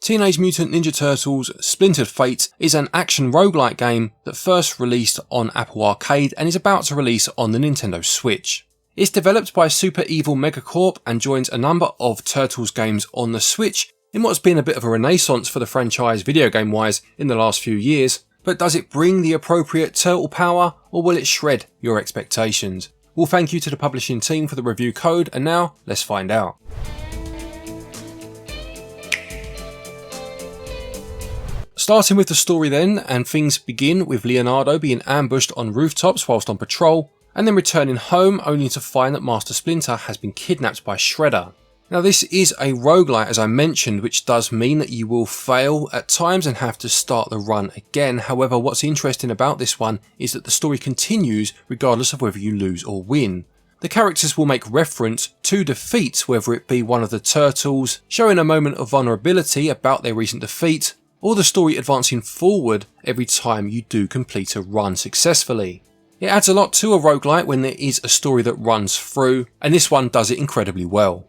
Teenage Mutant Ninja Turtles Splintered Fate is an action roguelite game that first released on Apple Arcade and is about to release on the Nintendo Switch. It's developed by Super Evil Megacorp and joins a number of Turtles games on the Switch in what's been a bit of a renaissance for the franchise video game wise in the last few years, but does it bring the appropriate turtle power or will it shred your expectations? Well, thank you to the publishing team for the review code, and now let's find out. Starting with the story then, and things begin with Leonardo being ambushed on rooftops whilst on patrol, and then returning home only to find that Master Splinter has been kidnapped by Shredder. Now this is a roguelite as I mentioned, which does mean that you will fail at times and have to start the run again. However, what's interesting about this one is that the story continues regardless of whether you lose or win. The characters will make reference to defeats, whether it be one of the turtles showing a moment of vulnerability about their recent defeat, or the story advancing forward every time you do complete a run successfully. It adds a lot to a roguelite when there is a story that runs through, and this one does it incredibly well.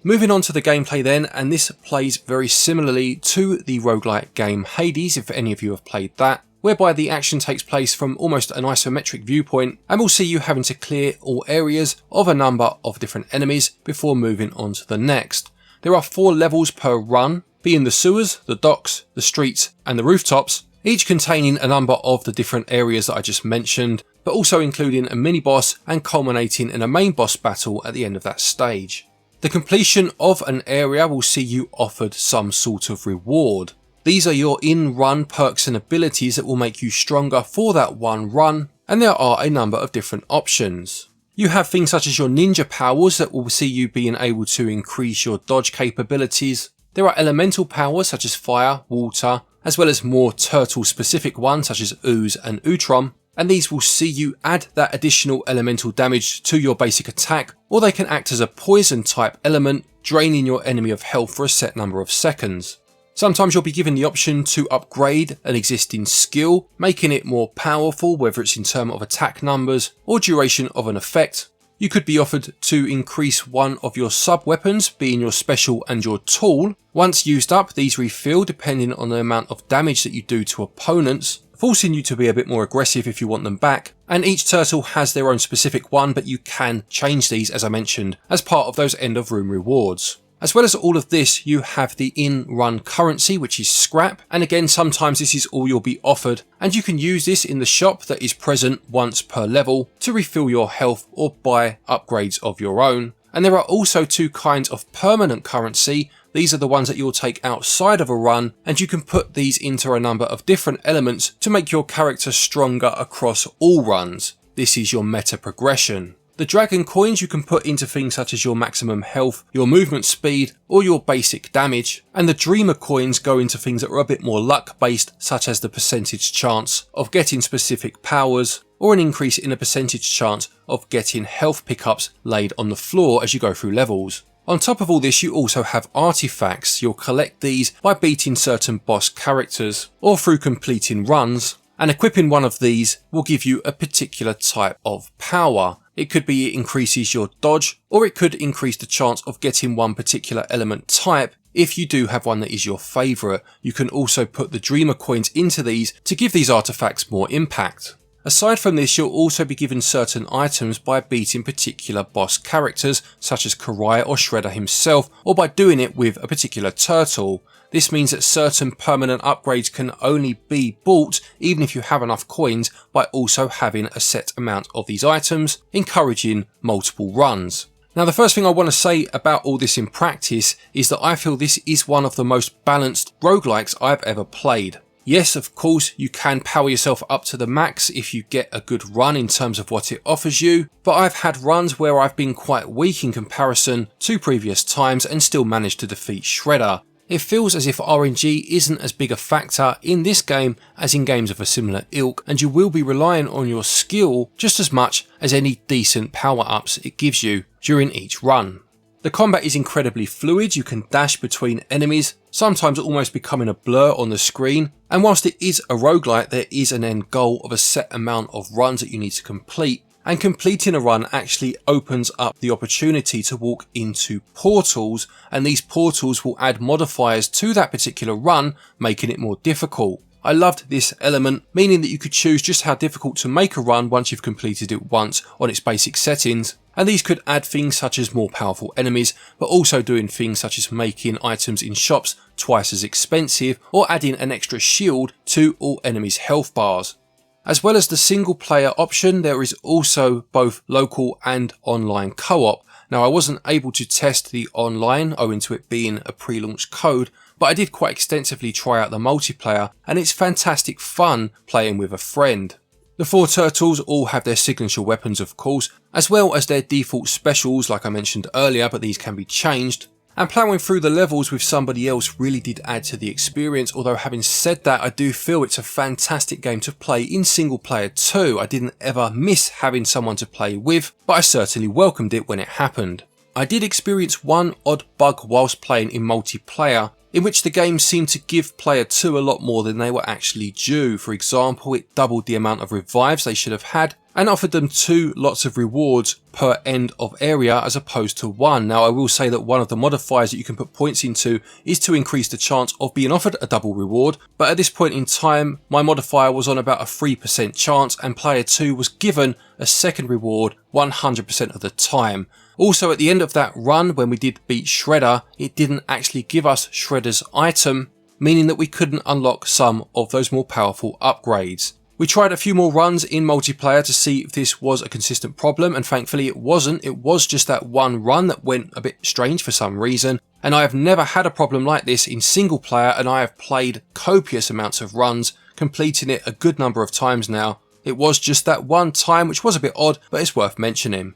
Moving on to the gameplay then, and this plays very similarly to the roguelite game Hades, if any of you have played that, whereby the action takes place from almost an isometric viewpoint and will see you having to clear all areas of a number of different enemies before moving on to the next. There are 4 levels per run, being the sewers, the docks, the streets and the rooftops, each containing a number of the different areas that I just mentioned, but also including a mini boss and culminating in a main boss battle at the end of that stage. The completion of an area will see you offered some sort of reward. These are your in-run perks and abilities that will make you stronger for that one run, and there are a number of different options. You have things such as your ninja powers that will see you being able to increase your dodge capabilities. There are elemental powers such as fire, water, as well as more turtle specific ones such as ooze and ootron, and these will see you add that additional elemental damage to your basic attack, or they can act as a poison type element, draining your enemy of health for a set number of seconds. Sometimes you'll be given the option to upgrade an existing skill, making it more powerful, whether it's in terms of attack numbers or duration of an effect. You could be offered to increase one of your sub-weapons, being your special and your tool. Once used up, these refill depending on the amount of damage that you do to opponents, forcing you to be a bit more aggressive if you want them back. And each turtle has their own specific one, but you can change these, as I mentioned, as part of those end of room rewards. As well as all of this, you have the in-run currency, which is scrap, and again sometimes this is all you'll be offered, and you can use this in the shop that is present once per level to refill your health or buy upgrades of your own. And there are also 2 kinds of permanent currency. These are the ones that you'll take outside of a run, and you can put these into a number of different elements to make your character stronger across all runs. This is your meta progression. The dragon coins you can put into things such as your maximum health, your movement speed, or your basic damage, and the dreamer coins go into things that are a bit more luck based, such as the percentage chance of getting specific powers, or an increase in the percentage chance of getting health pickups laid on the floor as you go through levels. On top of all this, you also have artifacts. You'll collect these by beating certain boss characters, or through completing runs, and equipping one of these will give you a particular type of power. It could be it increases your dodge, or it could increase the chance of getting one particular element type. If you do have one that is your favourite, you can also put the dreamer coins into these to give these artifacts more impact. Aside from this, you'll also be given certain items by beating particular boss characters such as Karai or Shredder himself, or by doing it with a particular turtle. This means that certain permanent upgrades can only be bought, even if you have enough coins, by also having a set amount of these items, encouraging multiple runs. Now the first thing I want to say about all this in practice is that I feel this is one of the most balanced roguelikes I've ever played. Yes, of course, you can power yourself up to the max if you get a good run in terms of what it offers you, but I've had runs where I've been quite weak in comparison to previous times and still managed to defeat Shredder. It feels as if RNG isn't as big a factor in this game as in games of a similar ilk, and you will be relying on your skill just as much as any decent power-ups it gives you during each run. The combat is incredibly fluid. You can dash between enemies, sometimes almost becoming a blur on the screen, and whilst it is a roguelite, there is an end goal of a set amount of runs that you need to complete, and completing a run actually opens up the opportunity to walk into portals, and these portals will add modifiers to that particular run, making it more difficult. I loved this element, meaning that you could choose just how difficult to make a run once you've completed it once on its basic settings, and these could add things such as more powerful enemies, but also doing things such as making items in shops twice as expensive, or adding an extra shield to all enemies' health bars. As well as the single player option, there is also both local and online co-op. Now, I wasn't able to test the online owing to it being a pre-launch code, but I did quite extensively try out the multiplayer, and it's fantastic fun playing with a friend. The four turtles all have their signature weapons, of course, as well as their default specials like I mentioned earlier, but these can be changed. And ploughing through the levels with somebody else really did add to the experience, although having said that, I do feel it's a fantastic game to play in single player too. I didn't ever miss having someone to play with, but I certainly welcomed it when it happened. I did experience one odd bug whilst playing in multiplayer, in which the game seemed to give player 2 a lot more than they were actually due. For example, it doubled the amount of revives they should have had, and offered them 2 lots of rewards per end of area as opposed to 1. Now, I will say that one of the modifiers that you can put points into is to increase the chance of being offered a double reward, but at this point in time my modifier was on about a 3% chance, and player 2 was given a second reward 100% of the time. Also, at the end of that run, when we did beat Shredder, it didn't actually give us Shredder's item, meaning that we couldn't unlock some of those more powerful upgrades. We tried a few more runs in multiplayer to see if this was a consistent problem, and thankfully it wasn't. It was just that one run that went a bit strange for some reason, and I have never had a problem like this in single player, and I have played copious amounts of runs, completing it a good number of times now. It was just that one time, which was a bit odd, but it's worth mentioning.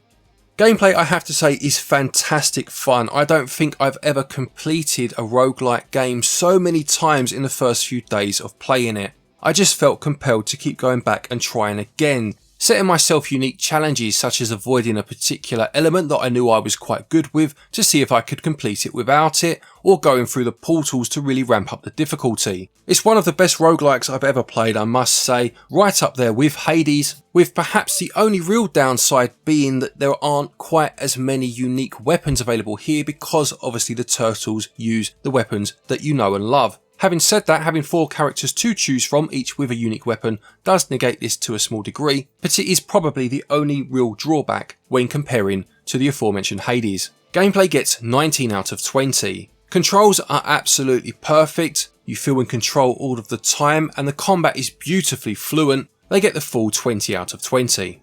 Gameplay, I have to say, is fantastic fun. I don't think I've ever completed a roguelike game so many times in the first few days of playing it. I just felt compelled to keep going back and trying again, setting myself unique challenges such as avoiding a particular element that I knew I was quite good with to see if I could complete it without it, or going through the portals to really ramp up the difficulty. It's one of the best roguelikes I've ever played, I must say, right up there with Hades, with perhaps the only real downside being that there aren't quite as many unique weapons available here, because obviously the turtles use the weapons that you know and love. Having said that, having 4 characters to choose from, each with a unique weapon, does negate this to a small degree, but it is probably the only real drawback when comparing to the aforementioned Hades. Gameplay gets 19 out of 20. Controls are absolutely perfect, you feel in control all of the time, and the combat is beautifully fluent. They get the full 20 out of 20.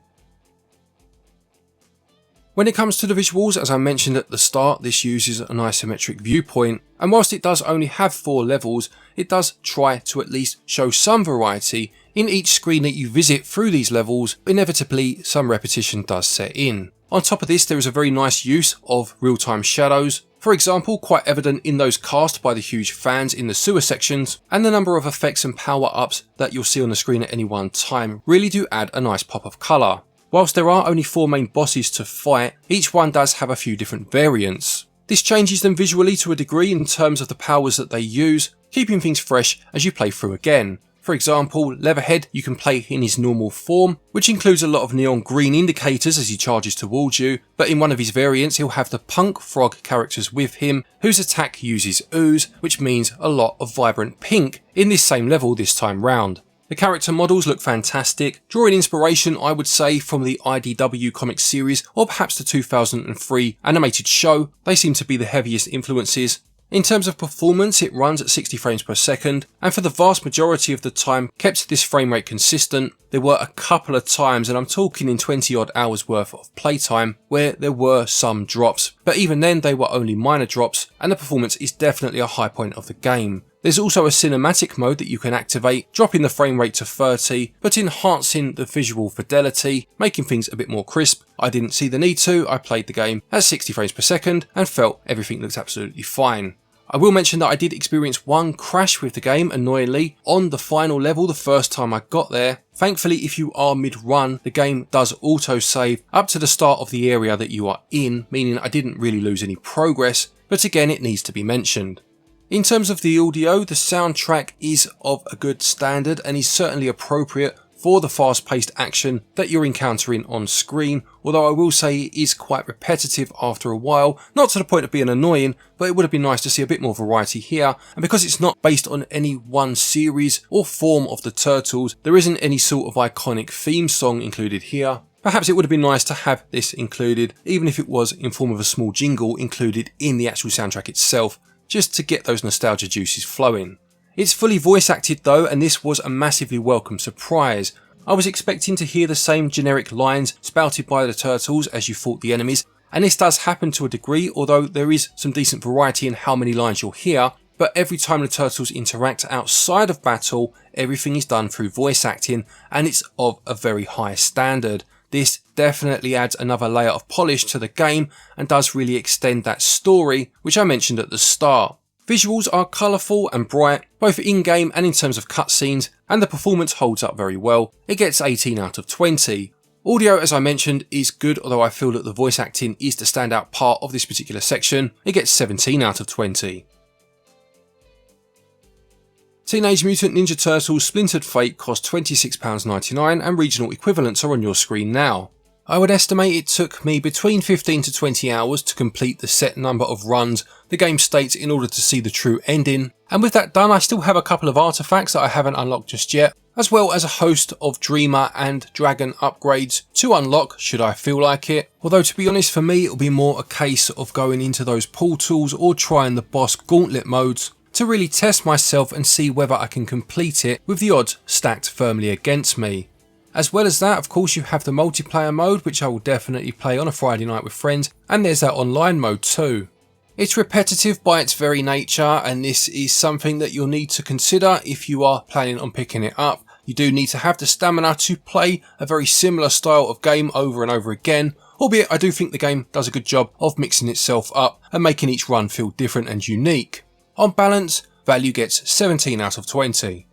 When it comes to the visuals, as I mentioned at the start, this uses an isometric viewpoint, and whilst it does only have 4 levels, it does try to at least show some variety. In each screen that you visit through these levels, inevitably some repetition does set in. On top of this, there is a very nice use of real-time shadows, for example quite evident in those cast by the huge fans in the sewer sections, and the number of effects and power-ups that you'll see on the screen at any one time really do add a nice pop of colour. Whilst there are only 4 main bosses to fight, each one does have a few different variants. This changes them visually to a degree in terms of the powers that they use, keeping things fresh as you play through again. For example, Leatherhead you can play in his normal form, which includes a lot of neon green indicators as he charges towards you, but in one of his variants he'll have the punk frog characters with him, whose attack uses ooze, which means a lot of vibrant pink in this same level this time round. The character models look fantastic, drawing inspiration I would say from the IDW comic series or perhaps the 2003 animated show. They seem to be the heaviest influences. In terms of performance, it runs at 60 frames per second, and for the vast majority of the time kept this frame rate consistent. There were a couple of times, and I'm talking in 20 odd hours worth of playtime, where there were some drops, but even then they were only minor drops, and the performance is definitely a high point of the game. There's also a cinematic mode that you can activate, dropping the frame rate to 30, but enhancing the visual fidelity, making things a bit more crisp. I didn't see the need to, I played the game at 60 frames per second and felt everything looked absolutely fine. I will mention that I did experience one crash with the game, annoyingly, on the final level the first time I got there. Thankfully, if you are mid-run, the game does auto-save up to the start of the area that you are in, meaning I didn't really lose any progress, but again it needs to be mentioned. In terms of the audio, the soundtrack is of a good standard and is certainly appropriate for the fast-paced action that you're encountering on screen, although I will say it is quite repetitive after a while, not to the point of being annoying, but it would have been nice to see a bit more variety here, and because it's not based on any one series or form of the Turtles, there isn't any sort of iconic theme song included here. Perhaps it would have been nice to have this included, even if it was in form of a small jingle included in the actual soundtrack itself, just to get those nostalgia juices flowing. It's fully voice acted though, and this was a massively welcome surprise. I was expecting to hear the same generic lines spouted by the Turtles as you fought the enemies, and this does happen to a degree, although there is some decent variety in how many lines you'll hear, but every time the Turtles interact outside of battle, everything is done through voice acting, and it's of a very high standard. This definitely adds another layer of polish to the game and does really extend that story, which I mentioned at the start. Visuals are colourful and bright, both in-game and in terms of cutscenes, and the performance holds up very well. It gets 18 out of 20. Audio, as I mentioned, is good, although I feel that the voice acting is the standout part of this particular section. It gets 17 out of 20. Teenage Mutant Ninja Turtles Splintered Fate cost £26.99 and regional equivalents are on your screen now. I would estimate it took me between 15 to 20 hours to complete the set number of runs the game states in order to see the true ending, and with that done I still have a couple of artifacts that I haven't unlocked just yet, as well as a host of Dreamer and Dragon upgrades to unlock should I feel like it, although to be honest for me it'll be more a case of going into those portals or trying the boss gauntlet modes to really test myself and see whether I can complete it with the odds stacked firmly against me. As well as that, of course, you have the multiplayer mode, which I will definitely play on a Friday night with friends, and there's that online mode too. It's repetitive by its very nature, and this is something that you'll need to consider if you are planning on picking it up. You do need to have the stamina to play a very similar style of game over and over again, albeit I do think the game does a good job of mixing itself up and making each run feel different and unique. On balance, value gets 17 out of 20.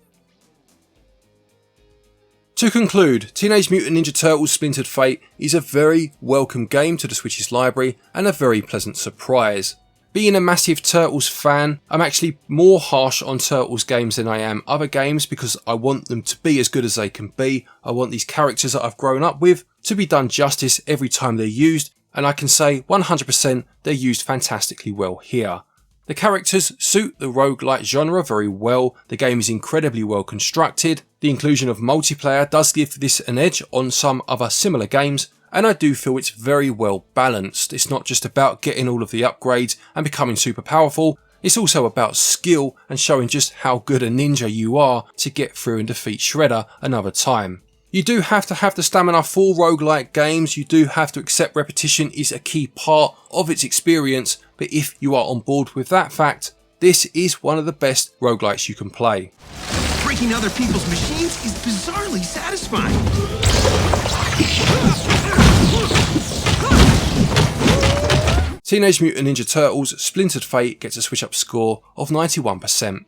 To conclude, Teenage Mutant Ninja Turtles Splintered Fate is a very welcome game to the Switch's library and a very pleasant surprise. Being a massive Turtles fan, I'm actually more harsh on Turtles games than I am other games because I want them to be as good as they can be. I want these characters that I've grown up with to be done justice every time they're used, and I can say 100% they're used fantastically well here. The characters suit the rogue-lite genre very well, the game is incredibly well constructed, the inclusion of multiplayer does give this an edge on some other similar games, and I do feel it's very well balanced. It's not just about getting all of the upgrades and becoming super powerful, it's also about skill and showing just how good a ninja you are to get through and defeat Shredder another time. You do have to have the stamina for roguelike games, you do have to accept repetition is a key part of its experience, but if you are on board with that fact, this is one of the best roguelites you can play. Breaking other people's machines is bizarrely satisfying. Teenage Mutant Ninja Turtles Splintered Fate gets a SwitchUp score of 91%.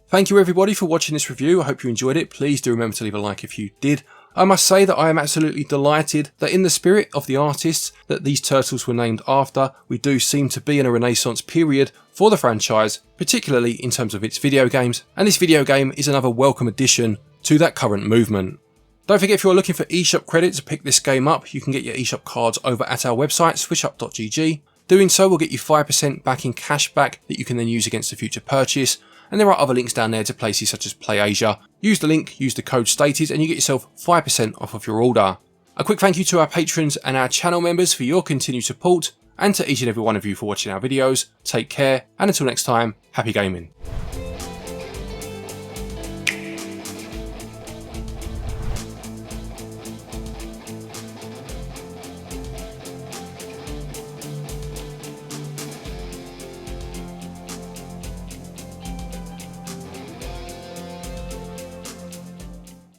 Thank you everybody for watching this review, I hope you enjoyed it. Please do remember to leave a like if you did. I must say that I am absolutely delighted that in the spirit of the artists that these turtles were named after, we do seem to be in a renaissance period for the franchise, particularly in terms of its video games, and this video game is another welcome addition to that current movement. Don't forget, if you're looking for eShop credit to pick this game up, you can get your eShop cards over at our website, switchup.gg. Doing so will get you 5% back in cash back that you can then use against a future purchase. And there are other links down there to places such as PlayAsia. Use the link, use the code stated, and you get yourself 5% off of your order. A quick thank you to our patrons and our channel members for your continued support, and to each and every one of you for watching our videos. Take care, and until next time, happy gaming.